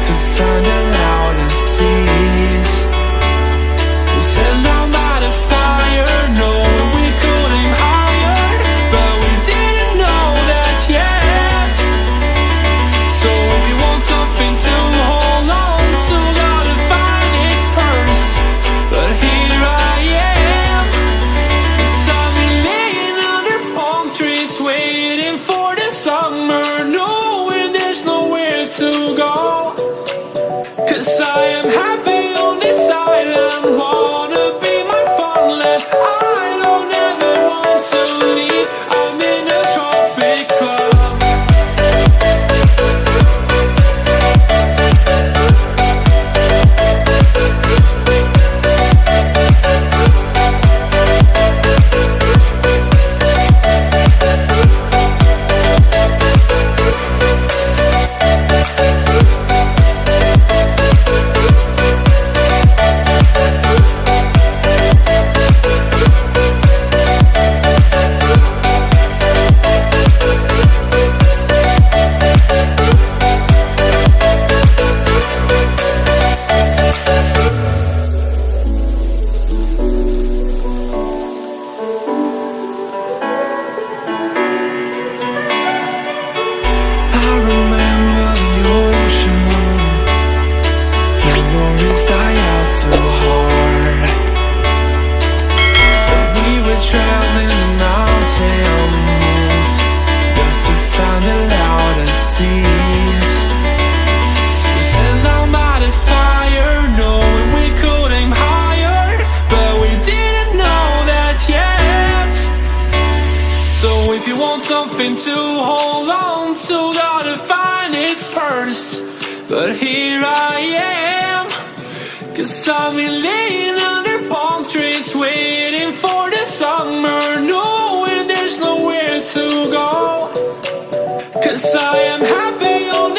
just to find the loudest tease. We said down by the fire, knowing we could aim higher, but we didn't know that yet. So if you want something to hold on to, gotta find it first. But here I am, 'cause I've been laying under palm trees, waiting for the summer, knowing there's nowhere to go. 'Cause I am happy on this island, wanna be my farmland. I don't ever want to leave, I'm in a tropic club. I remember the ocean moon, memories die out too hard. But we were traveling the mountains just to find the loudest tease. We sat down by the fire, knowing we could aim higher, but we didn't know that yet. So if you want something to hold on to, gotta find it first. But here I am, 'cause I've been laying under palm trees, waiting for the summer, knowing there's nowhere to go. 'Cause I am happy on